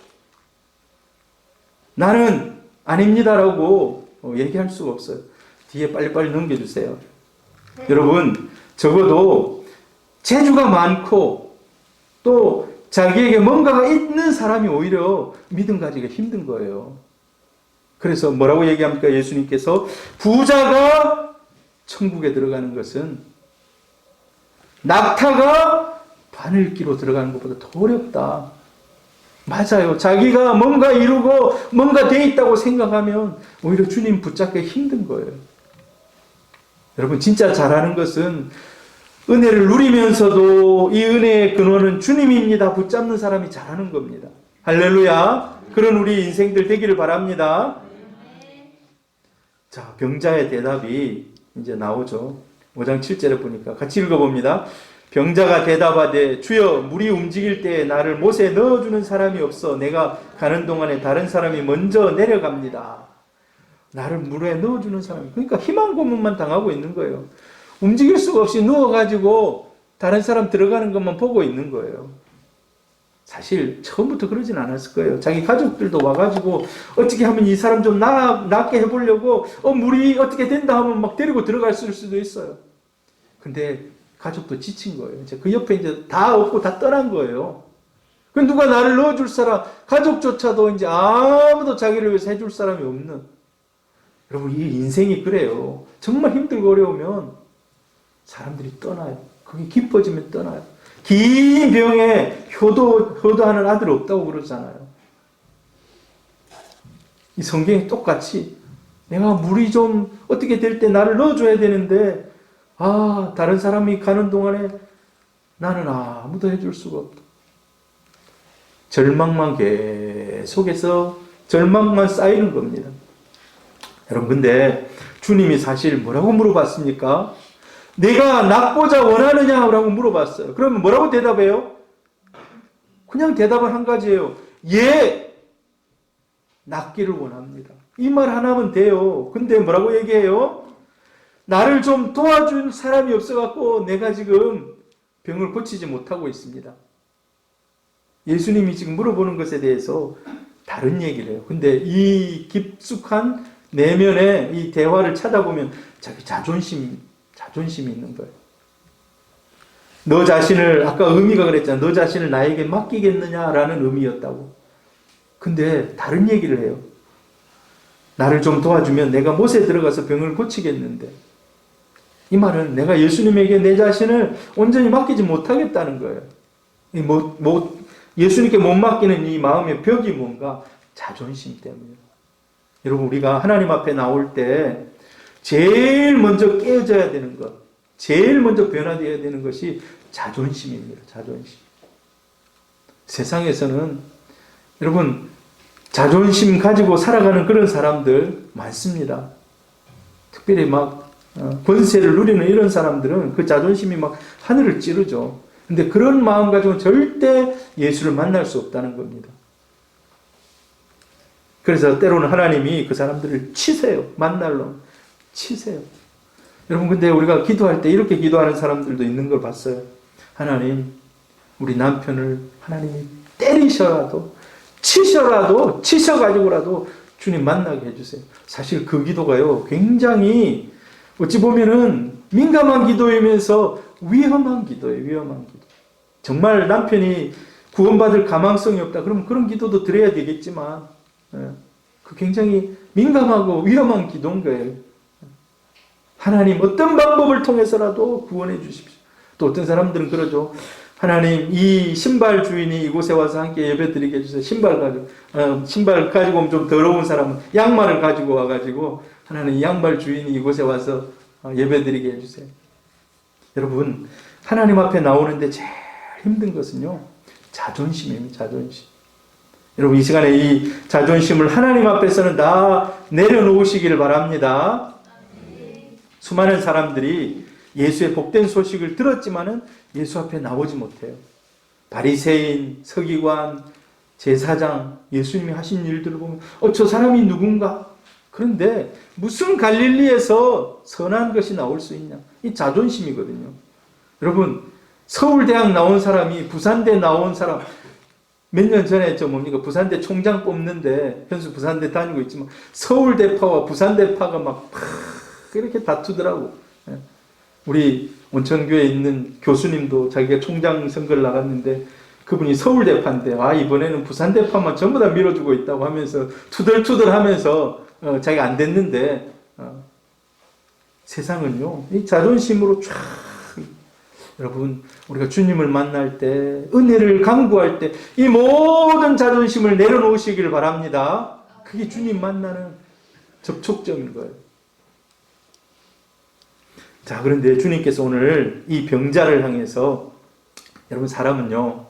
나는 아닙니다라고 얘기할 수가 없어요. 뒤에 빨리빨리 넘겨주세요. 여러분, 적어도 재주가 많고 또 자기에게 뭔가가 있는 사람이 오히려 믿음 가지기가 힘든 거예요. 그래서 뭐라고 얘기합니까? 예수님께서 부자가 천국에 들어가는 것은 낙타가 바늘기로 들어가는 것보다 더 어렵다. 맞아요. 자기가 뭔가 이루고 뭔가 돼 있다고 생각하면 오히려 주님 붙잡기 힘든 거예요. 여러분, 진짜 잘하는 것은 은혜를 누리면서도 이 은혜의 근원은 주님입니다. 붙잡는 사람이 잘하는 겁니다. 할렐루야. 그런 우리 인생들 되기를 바랍니다. 자, 병자의 대답이 이제 나오죠. 5장 7절에 보니까 같이 읽어봅니다. 병자가 대답하되 주여 물이 움직일 때 나를 못에 넣어주는 사람이 없어 내가 가는 동안에 다른 사람이 먼저 내려갑니다. 나를 물에 넣어주는 사람이, 그러니까 희망 고문만 당하고 있는 거예요. 움직일 수가 없이 누워가지고 다른 사람 들어가는 것만 보고 있는 거예요. 사실 처음부터 그러진 않았을 거예요. 자기 가족들도 와가지고 어떻게 하면 이 사람 좀 낫게 해보려고 물이 어떻게 된다 하면 막 데리고 들어갔을 수도 있어요. 근데 가족도 지친 거예요. 이제 그 옆에 이제 다 없고 다 떠난 거예요. 그 누가 나를 넣어줄 사람, 가족조차도 이제 아무도 자기를 위해서 해줄 사람이 없는. 여러분, 이 인생이 그래요. 정말 힘들고 어려우면 사람들이 떠나요. 그게 깊어지면 떠나요. 긴 병에 효도하는 아들 없다고 그러잖아요. 이 성경이 똑같이 내가 물이 좀 어떻게 될 때 나를 넣어줘야 되는데 다른 사람이 가는 동안에 나는 아무도 해줄 수가 없다. 절망만 계속해서 절망만 쌓이는 겁니다. 여러분, 근데 주님이 사실 뭐라고 물어봤습니까? 내가 낫고자 원하느냐라고 물어봤어요. 그러면 뭐라고 대답해요? 그냥 대답은 한 가지예요. 예, 낫기를 원합니다. 이 말 하나면 돼요. 근데 뭐라고 얘기해요? 나를 좀 도와줄 사람이 없어갖고 내가 지금 병을 고치지 못하고 있습니다. 예수님이 지금 물어보는 것에 대해서 다른 얘기를 해요. 근데 이 깊숙한 내면의 이 대화를 찾아보면 자기 자존심이 있는 거예요. 너 자신을, 아까 의미가 그랬잖아. 너 자신을 나에게 맡기겠느냐라는 의미였다고. 근데 다른 얘기를 해요. 나를 좀 도와주면 내가 못에 들어가서 병을 고치겠는데, 이 말은 내가 예수님에게 내 자신을 온전히 맡기지 못하겠다는 거예요. 예수님께 못 맡기는 이 마음의 벽이 뭔가? 자존심 때문이에요. 여러분, 우리가 하나님 앞에 나올 때 제일 먼저 깨어져야 되는 것, 제일 먼저 변화되어야 되는 것이 자존심입니다. 자존심. 세상에서는 여러분 자존심 가지고 살아가는 그런 사람들 많습니다. 특별히 막 권세를 누리는 이런 사람들은 그 자존심이 막 하늘을 찌르죠. 근데 그런 마음 가지고는 절대 예수를 만날 수 없다는 겁니다. 그래서 때로는 하나님이 그 사람들을 치세요. 만날로 치세요. 여러분, 근데 우리가 기도할 때 이렇게 기도하는 사람들도 있는 걸 봤어요. 하나님, 우리 남편을 하나님이 때리셔라도 치셔가지고라도 주님 만나게 해주세요. 사실 그 기도가요, 굉장히 어찌 보면은 민감한 기도이면서 위험한 기도예요. 위험한 기도. 정말 남편이 구원받을 가망성이 없다, 그러면 그런 기도도 드려야 되겠지만, 그 굉장히 민감하고 위험한 기도인 거예요. 하나님, 어떤 방법을 통해서라도 구원해 주십시오. 또 어떤 사람들은 그러죠. 하나님, 이 신발 주인이 이곳에 와서 함께 예배 드리게 해주세요. 신발 가지고 오면 좀 더러운 사람은 양말을 가지고 와가지고, 하나님, 양말 주인이 이곳에 와서 예배 드리게 해주세요. 여러분, 하나님 앞에 나오는데 제일 힘든 것은요, 자존심입니다. 자존심. 여러분, 이 시간에 이 자존심을 하나님 앞에서는 다 내려놓으시기를 바랍니다. 수많은 사람들이 예수의 복된 소식을 들었지만은 예수 앞에 나오지 못해요. 바리새인, 서기관, 제사장, 예수님이 하신 일들을 보면 저 사람이 누군가? 그런데 무슨 갈릴리에서 선한 것이 나올 수 있냐? 이 자존심이거든요. 여러분, 서울대학 나온 사람이 부산대 나온 사람, 몇 년 전에 부산대 총장 뽑는데, 현수 부산대 다니고 있지만 서울대파와 부산대파가 막 이렇게 다투더라고. 우리 온천교회에 있는 교수님도 자기가 총장 선거를 나갔는데 그분이 서울대파인데, 이번에는 부산대파만 전부 다 밀어주고 있다고 하면서 투덜투덜 하면서 자기가 안 됐는데, 세상은요, 이 자존심으로 쫙, 여러분, 우리가 주님을 만날 때, 은혜를 강구할 때, 이 모든 자존심을 내려놓으시기를 바랍니다. 그게 주님 만나는 접촉점인 거예요. 자, 그런데 주님께서 오늘 이 병자를 향해서, 여러분, 사람은요,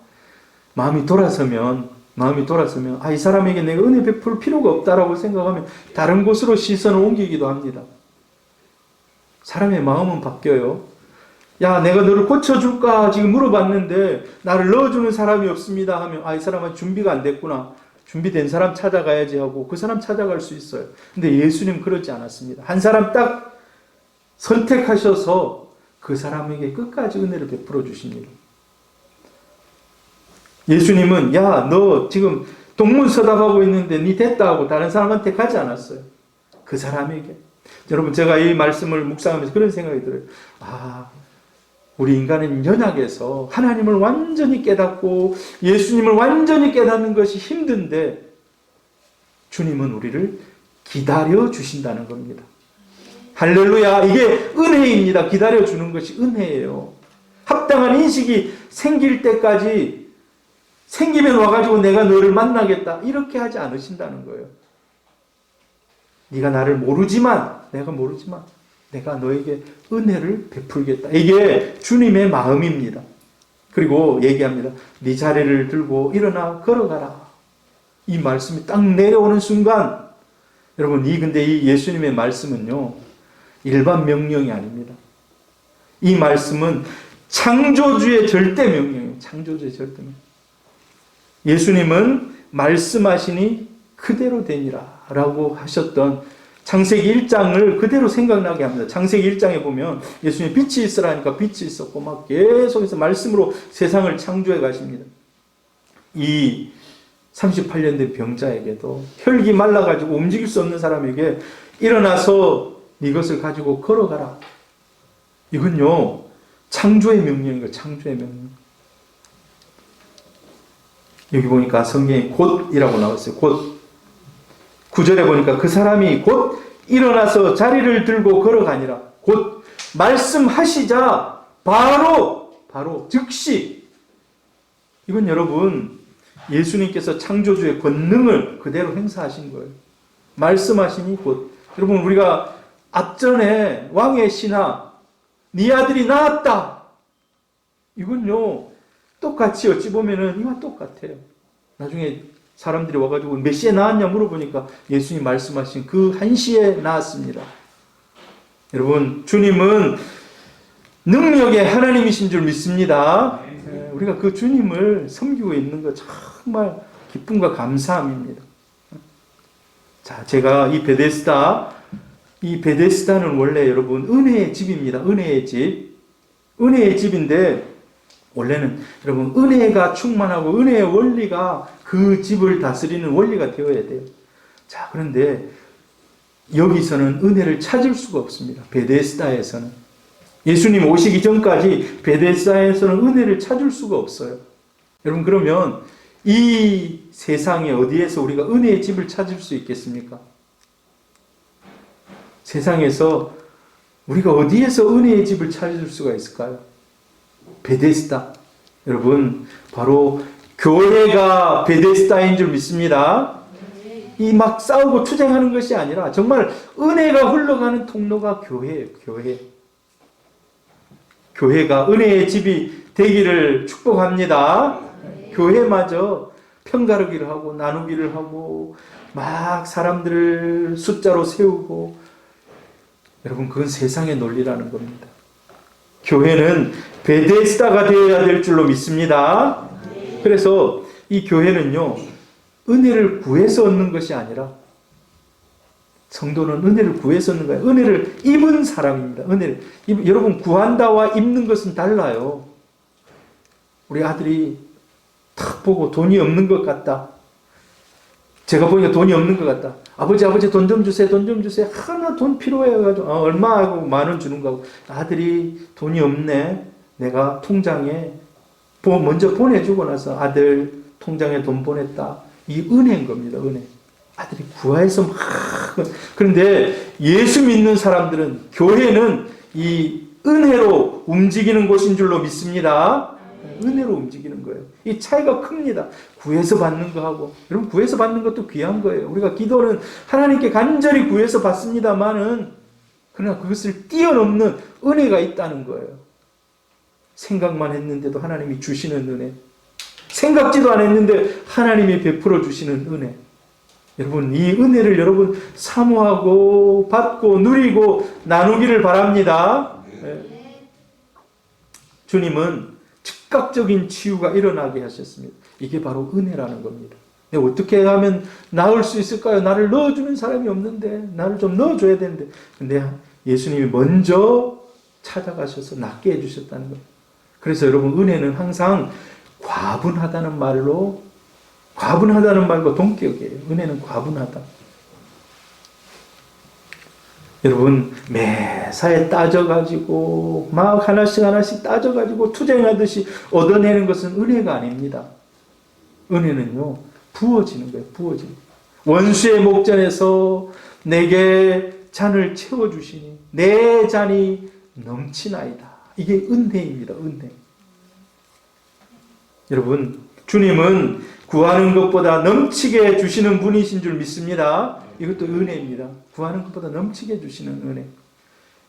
마음이 돌아서면, 이 사람에게 내가 은혜 베풀 필요가 없다라고 생각하면 다른 곳으로 시선을 옮기기도 합니다. 사람의 마음은 바뀌어요. 야, 내가 너를 고쳐줄까? 지금 물어봤는데 나를 넣어주는 사람이 없습니다 하면, 이 사람은 준비가 안 됐구나. 준비된 사람 찾아가야지 하고 그 사람 찾아갈 수 있어요. 근데 예수님 그러지 않았습니다. 한 사람 딱 선택하셔서 그 사람에게 끝까지 은혜를 베풀어 주십니다. 예수님은, 야, 너 지금 동문서답하고 있는데 니 됐다 하고 다른 사람한테 가지 않았어요. 그 사람에게. 여러분, 제가 이 말씀을 묵상하면서 그런 생각이 들어요. 우리 인간은 연약해서 하나님을 완전히 깨닫고 예수님을 완전히 깨닫는 것이 힘든데, 주님은 우리를 기다려 주신다는 겁니다. 할렐루야. 이게 은혜입니다. 기다려 주는 것이 은혜예요. 합당한 인식이 생길 때까지, 생기면 와가지고 내가 너를 만나겠다, 이렇게 하지 않으신다는 거예요. 네가 나를 모르지만 내가 너에게 은혜를 베풀겠다. 이게 주님의 마음입니다. 그리고 얘기합니다. 네 자리를 들고 일어나 걸어가라. 이 말씀이 딱 내려오는 순간, 여러분, 근데 이 예수님의 말씀은요, 일반 명령이 아닙니다. 이 말씀은 창조주의 절대 명령이에요. 창조주의 절대 명령. 예수님은 말씀하시니 그대로 되니라 라고 하셨던 창세기 1장을 그대로 생각나게 합니다. 창세기 1장에 보면 예수님이 빛이 있으라니까 빛이 있었고 막 계속해서 말씀으로 세상을 창조해 가십니다. 이 38년 된 병자에게도, 혈기 말라가지고 움직일 수 없는 사람에게 일어나서 이것을 가지고 걸어가라. 이건요, 창조의 명령인 거예요. 창조의 명령. 여기 보니까 성경에 곧이라고 나왔어요. 곧. 9절에 보니까 그 사람이 곧 일어나서 자리를 들고 걸어가니라. 곧 말씀하시자 바로 즉시. 이건 여러분, 예수님께서 창조주의 권능을 그대로 행사하신 거예요. 말씀하시니 곧. 여러분, 우리가 앞전에 왕의 신하, 네 아들이 나았다. 이건요, 똑같이 어찌 보면은 이와 똑같아요. 나중에 사람들이 와가지고 몇 시에 나왔냐 물어보니까 예수님 말씀하신 그 1시에 나왔습니다. 여러분, 주님은 능력의 하나님이신 줄 믿습니다. 우리가 그 주님을 섬기고 있는 것 정말 기쁨과 감사함입니다. 자, 제가 이 베데스다는 원래 여러분 은혜의 집입니다. 은혜의 집. 은혜의 집인데 원래는 여러분 은혜가 충만하고 은혜의 원리가 그 집을 다스리는 원리가 되어야 돼요. 자, 그런데 여기서는 은혜를 찾을 수가 없습니다. 베데스다에서는. 예수님 오시기 전까지 베데스다에서는 은혜를 찾을 수가 없어요. 여러분, 그러면 이 세상에 어디에서 우리가 은혜의 집을 찾을 수 있겠습니까? 세상에서 우리가 어디에서 은혜의 집을 찾을 수가 있을까요? 베데스다. 여러분, 바로 교회가 베데스다인 줄 믿습니다. 이 막 싸우고 투쟁하는 것이 아니라 정말 은혜가 흘러가는 통로가 교회예요. 교회가 은혜의 집이 되기를 축복합니다. 교회마저 편가르기를 하고 나누기를 하고 막 사람들을 숫자로 세우고, 여러분, 그건 세상의 논리라는 겁니다. 교회는 베데스다가 되어야 될 줄로 믿습니다. 그래서 이 교회는요, 은혜를 구해서 얻는 것이 아니라, 성도는 은혜를 구해서 얻는 거예요. 은혜를 입은 사람입니다. 여러분, 구한다와 입는 것은 달라요. 우리 아들이 탁 보고 돈이 없는 것 같다. 제가 보니까 돈이 없는 것 같다. 아버지 돈 좀 주세요. 하나 돈 필요해가지고 얼마 하고 10,000원 주는 거고, 아들이 돈이 없네. 내가 통장에 먼저 보내주고 나서 아들 통장에 돈 보냈다. 이 은혜인 겁니다. 은혜. 아들이 구해서 막. 그런데 예수 믿는 사람들은, 교회는 이 은혜로 움직이는 곳인 줄로 믿습니다. 은혜로 움직이는 거예요. 이 차이가 큽니다. 구해서 받는 거하고. 여러분, 구해서 받는 것도 귀한 거예요. 우리가 기도는 하나님께 간절히 구해서 받습니다만은, 그러나 그것을 뛰어넘는 은혜가 있다는 거예요. 생각만 했는데도 하나님이 주시는 은혜. 생각지도 않았는데 하나님이 베풀어 주시는 은혜. 여러분, 이 은혜를 여러분 사모하고 받고 누리고 나누기를 바랍니다. 네. 주님은 즉각적인 치유가 일어나게 하셨습니다. 이게 바로 은혜라는 겁니다. 어떻게 하면 나을 수 있을까요? 나를 넣어주는 사람이 없는데, 나를 좀 넣어줘야 되는데. 근데 예수님이 먼저 찾아가셔서 낫게 해주셨다는 거예요. 그래서 여러분, 은혜는 항상 과분하다는 말과 동격이에요. 은혜는 과분하다. 여러분, 매사에 따져가지고 막 하나씩 따져가지고 투쟁하듯이 얻어내는 것은 은혜가 아닙니다. 은혜는요, 부어지는 거예요. 부어지는 거예요. 원수의 목전에서 내게 잔을 채워주시니 내 잔이 넘치나이다. 이게 은혜입니다. 은혜. 여러분, 주님은 구하는 것보다 넘치게 주시는 분이신 줄 믿습니다. 이것도 은혜입니다. 구하는 것보다 넘치게 주시는 은혜.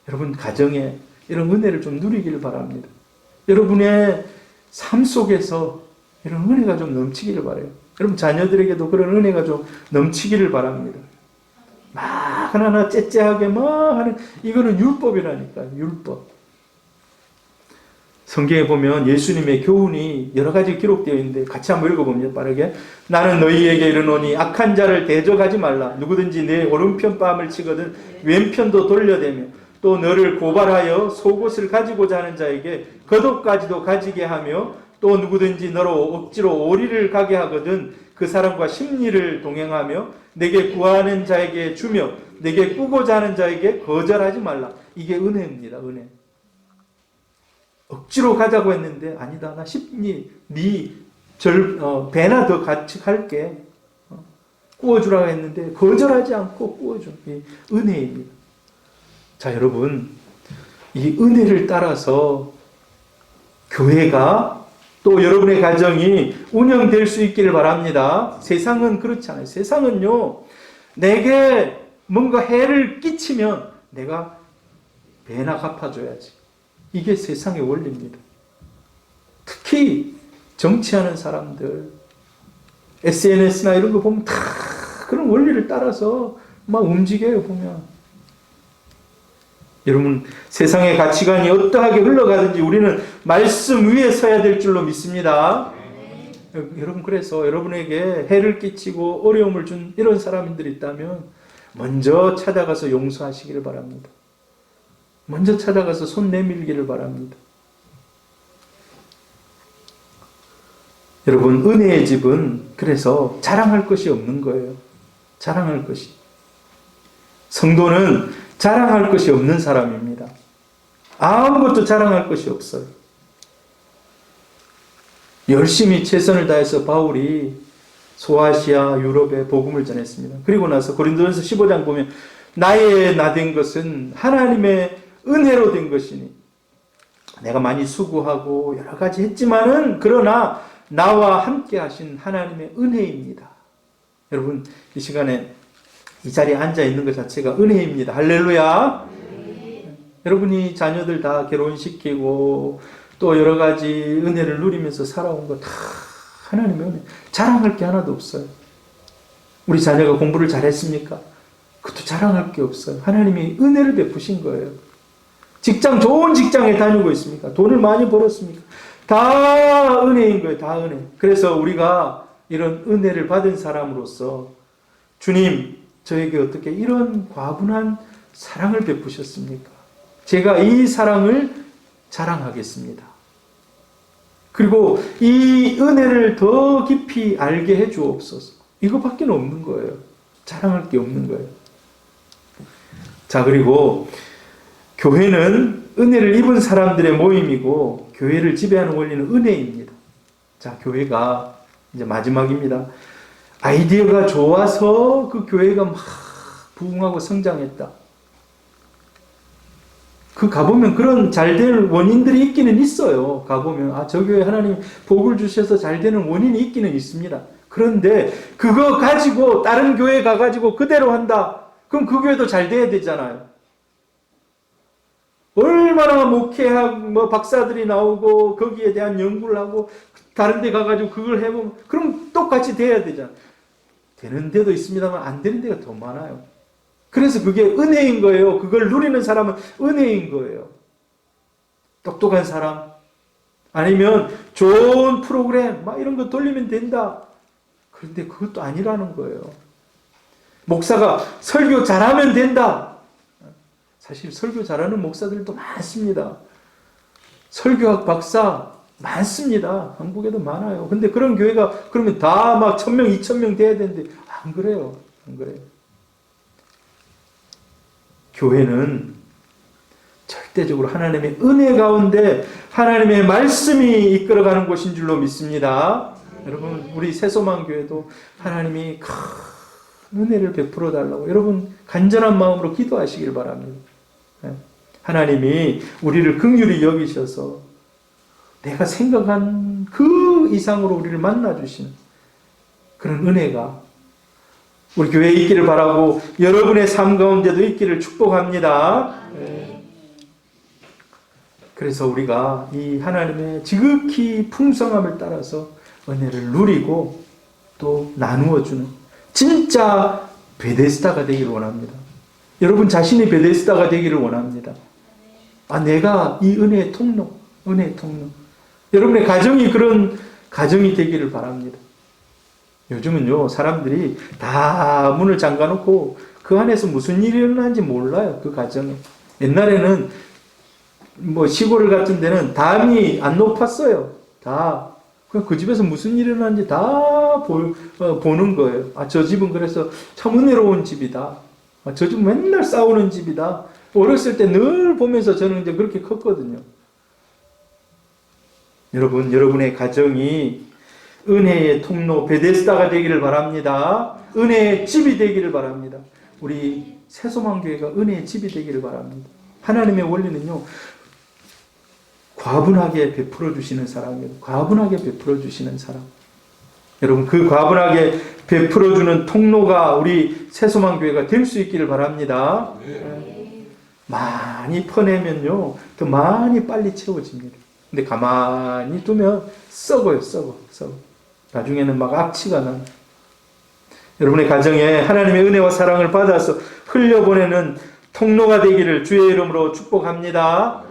여러분, 가정에 이런 은혜를 좀 누리기를 바랍니다. 여러분의 삶 속에서 이런 은혜가 좀 넘치기를 바라요. 여러분, 자녀들에게도 그런 은혜가 좀 넘치기를 바랍니다. 막 하나하나 째째하게 막 하는, 이거는 율법이라니까요. 율법. 성경에 보면 예수님의 교훈이 여러 가지 기록되어 있는데 같이 한번 읽어보면 빠르게. 나는 너희에게 이르노니 악한 자를 대적하지 말라. 누구든지 내 오른편 뺨을 치거든 왼편도 돌려대며 또 너를 고발하여 속옷을 가지고자 하는 자에게 겉옷까지도 가지게 하며 또 누구든지 너로 억지로 오리를 가게 하거든 그 사람과 심리를 동행하며 내게 구하는 자에게 주며 내게 꾸고자 하는 자에게 거절하지 말라. 이게 은혜입니다. 은혜. 억지로 가자고 했는데 아니다. 나 심리 배나 더 같이 갈게. 구워주라고 했는데 거절하지 않고 구워줘. 이 은혜입니다. 자, 여러분, 이 은혜를 따라서 교회가 또 여러분의 가정이 운영될 수 있기를 바랍니다. 세상은 그렇지 않아요. 세상은요, 내게 뭔가 해를 끼치면 내가 배나 갚아줘야지. 이게 세상의 원리입니다. 특히 정치하는 사람들, SNS나 이런 거 보면 다 그런 원리를 따라서 막 움직여요, 보면. 여러분, 세상의 가치관이 어떠하게 흘러가든지 우리는 말씀 위에 서야 될 줄로 믿습니다. 여러분, 그래서 여러분에게 해를 끼치고 어려움을 준 이런 사람들이 있다면 먼저 찾아가서 용서하시기를 바랍니다. 먼저 찾아가서 손 내밀기를 바랍니다. 여러분, 은혜의 집은 그래서 자랑할 것이 없는 거예요. 자랑할 것이. 성도는 자랑할 것이 없는 사람입니다. 아무것도 자랑할 것이 없어요. 열심히 최선을 다해서 바울이 소아시아, 유럽에 복음을 전했습니다. 그리고 나서 고린도전서 15장 보면 나의 나 된 것은 하나님의 은혜로 된 것이니 내가 많이 수고하고 여러 가지 했지만은 그러나 나와 함께 하신 하나님의 은혜입니다. 여러분, 이 시간에 이 자리에 앉아 있는 것 자체가 은혜입니다. 할렐루야. 여러분이 자녀들 다 결혼시키고 또 여러 가지 은혜를 누리면서 살아온 거 다 하나님의 은혜. 자랑할 게 하나도 없어요. 우리 자녀가 공부를 잘했습니까? 그것도 자랑할 게 없어요. 하나님이 은혜를 베푸신 거예요. 직장, 좋은 직장에 다니고 있습니까? 돈을 많이 벌었습니까? 다 은혜인 거예요. 다 은혜. 그래서 우리가 이런 은혜를 받은 사람으로서 주님, 저에게 어떻게 이런 과분한 사랑을 베푸셨습니까? 제가 이 사랑을 자랑하겠습니다. 그리고 이 은혜를 더 깊이 알게 해 주옵소서. 이거밖에 없는 거예요. 자랑할 게 없는 거예요. 자, 그리고 교회는 은혜를 입은 사람들의 모임이고 교회를 지배하는 원리는 은혜입니다. 자, 교회가 이제 마지막입니다. 아이디어가 좋아서 그 교회가 막 부흥하고 성장했다. 그 가보면 그런 잘 될 원인들이 있기는 있어요. 가보면 아, 저 교회 하나님 복을 주셔서 잘 되는 원인이 있기는 있습니다. 그런데 그거 가지고 다른 교회 가가지고 그대로 한다. 그럼 그 교회도 잘 돼야 되잖아요. 얼마나 목회하고 뭐 박사들이 나오고 거기에 대한 연구를 하고 다른 데 가가지고 그걸 해보면 그럼 똑같이 돼야 되잖아요. 되는 데도 있습니다만 안 되는 데가 더 많아요. 그래서 그게 은혜인 거예요. 그걸 누리는 사람은 은혜인 거예요. 똑똑한 사람 아니면 좋은 프로그램 막 이런 거 돌리면 된다. 그런데 그것도 아니라는 거예요. 목사가 설교 잘하면 된다. 사실 설교 잘하는 목사들도 많습니다. 설교학 박사 많습니다. 한국에도 많아요. 근데 그런 교회가 그러면 다 막 1000명, 2000명 돼야 되는데 안 그래요. 안 그래요. 교회는 절대적으로 하나님의 은혜 가운데 하나님의 말씀이 이끌어가는 곳인 줄로 믿습니다. 여러분, 우리 새소망교회도 하나님이 큰 은혜를 베풀어 달라고 여러분 간절한 마음으로 기도하시길 바랍니다. 하나님이 우리를 긍휼히 여기셔서 내가 생각한 그 이상으로 우리를 만나주시는 그런 은혜가 우리 교회에 있기를 바라고 여러분의 삶 가운데도 있기를 축복합니다. 그래서 우리가 이 하나님의 지극히 풍성함을 따라서 은혜를 누리고 또 나누어주는 진짜 베데스다가 되기를 원합니다. 여러분 자신이 베데스다가 되기를 원합니다. 아, 내가 이 은혜의 통로, 은혜의 통로. 여러분의 가정이 그런 가정이 되기를 바랍니다. 요즘은요, 사람들이 다 문을 잠가놓고 그 안에서 무슨 일이 일어나는지 몰라요, 그 가정에. 옛날에는 뭐 시골 같은 데는 담이 안 높았어요. 다. 그냥 그 집에서 무슨 일이 일어나는지 다 보는 거예요. 아, 저 집은 그래서 참 은혜로운 집이다. 아, 저 집은 맨날 싸우는 집이다. 어렸을 때 늘 보면서 저는 이제 그렇게 컸거든요. 여러분, 여러분의 가정이 은혜의 통로, 베데스다가 되기를 바랍니다. 은혜의 집이 되기를 바랍니다. 우리 새소망교회가 은혜의 집이 되기를 바랍니다. 하나님의 원리는요, 과분하게 베풀어 주시는 사람이에요. 과분하게 베풀어 주시는 사람. 여러분, 그 과분하게 베풀어 주는 통로가 우리 새소망교회가 될 수 있기를 바랍니다. 많이 퍼내면요, 더 많이 빨리 채워집니다. 근데 가만히 두면 썩어요, 썩어. 나중에는 막 악취가 나요. 여러분의 가정에 하나님의 은혜와 사랑을 받아서 흘려보내는 통로가 되기를 주의 이름으로 축복합니다.